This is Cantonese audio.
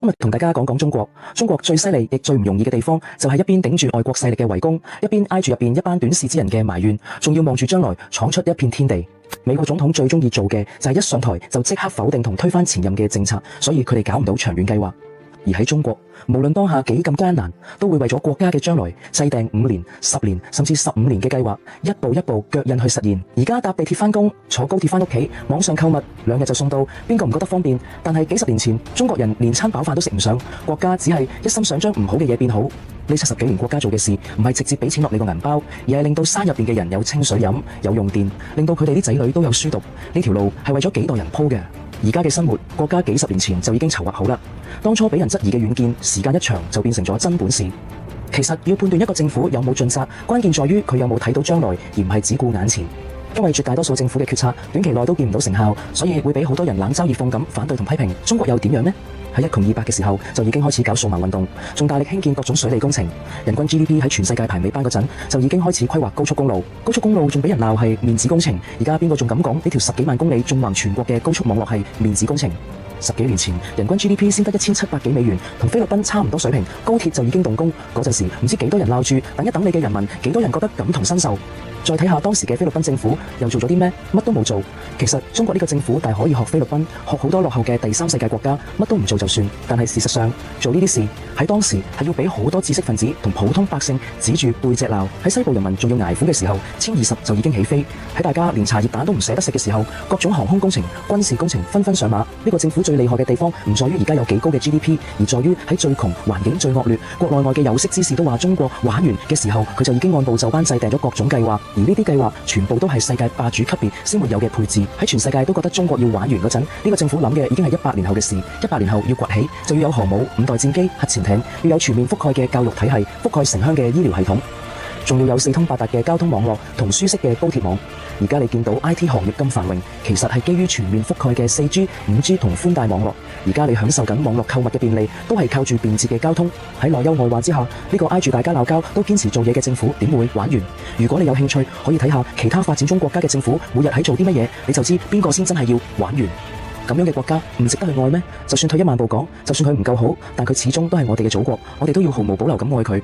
今日同大家講講中國。中國最犀利亦最唔容易嘅地方，就係一邊頂住外國勢力嘅圍攻，一邊挨住入邊一班短視之人嘅埋怨，仲要望住將來闖出一片天地。美國總統最中意做嘅就係一上台就即刻否定同推翻前任嘅政策，所以佢哋搞唔到長遠計劃。而喺中國，無論當下幾咁艱難，都會為咗國家嘅將來制定5年、10年甚至15年嘅計劃，一步一步腳印去實現。而家搭地鐵返工，坐高鐵返屋企，網上購物2日就送到，邊個唔覺得方便？但係幾十年前，中國人連餐飽飯都食唔上，國家只係一心想將唔好嘅嘢變好。呢70幾年國家做嘅事，唔係直接俾錢落你個銀包，而係令到山入邊嘅人有清水飲、有用電，令到佢哋啲仔女都有書讀。呢條路係為咗幾代人鋪嘅。而家嘅生活，國家幾十年前就已經籌劃好啦。當初俾人質疑嘅遠見，時間一長就變成咗真本事。其實要判斷一個政府有冇盡責，關鍵在於佢有冇睇到將來，而唔係只顧眼前。因為絕大多數政府嘅決策短期內都見唔到成效，所以會俾好多人冷嘲熱諷咁反對同批評。中國又點樣呢？喺一窮二白嘅時候就已經開始搞掃盲運動，仲大力興建各種水利工程。人均 GDP 喺全世界排尾班嗰陣，就已經開始規劃高速公路。高速公路仲俾人鬧係面子工程，而家邊個仲敢講呢條10幾萬公里縱橫全國嘅高速網絡係面子工程？10幾年前，人均 GDP 先得1700幾美元，同菲律賓差唔多水平，高鐵就已經動工。嗰陣時唔知幾多人鬧住等一等你嘅人民，幾多人覺得感同身受。再睇下當時嘅菲律賓政府又做咗啲咩？乜都冇做。其實中國呢個政府大可以學菲律賓，學好多落後嘅第3世界國家，乜都唔做就算。但係事實上做呢啲事喺當時係要俾好多知識分子同普通百姓指住背脊鬧。喺西部人民仲要捱苦嘅時候，殲20就已經起飛。喺大家連茶葉蛋都唔捨得食嘅時候，各種航空工程、軍事工程紛紛上馬。呢個政府最厲害嘅地方唔在於而家有幾高嘅 GDP， 而在於喺最窮、環境最惡劣、國內外嘅有識之士都話中國玩完嘅時候，佢就已經按部就班制定咗各種計劃。而呢啲計劃全部都係世界霸主級別先會有嘅配置。喺全世界都覺得中國要玩完嗰陣，呢個政府諗嘅已經係100年後嘅事。100年後要崛起，就要有航母、5代戰機、核潛艇，要有全面覆蓋嘅教育體系，覆蓋城鄉嘅醫療系統，仲要有4通8達嘅交通網絡同舒適嘅高鐵網。而家你見到 IT 行業咁繁榮，其實係基於全面覆蓋嘅4G、5G 同寬帶網絡。而家你享受緊網絡購物嘅便利，都係靠住便捷嘅交通。喺內憂外患之下，呢個挨住大家鬧交都堅持做嘢嘅政府點會玩完？如果你有興趣，可以睇下其他發展中國家嘅政府每日喺做啲乜嘢，你就知邊個先真係要玩完。咁樣嘅國家唔值得去愛咩？就算退一萬步講，就算佢唔夠好，但佢始終都係我哋嘅祖國，我哋都要毫無保留咁愛佢。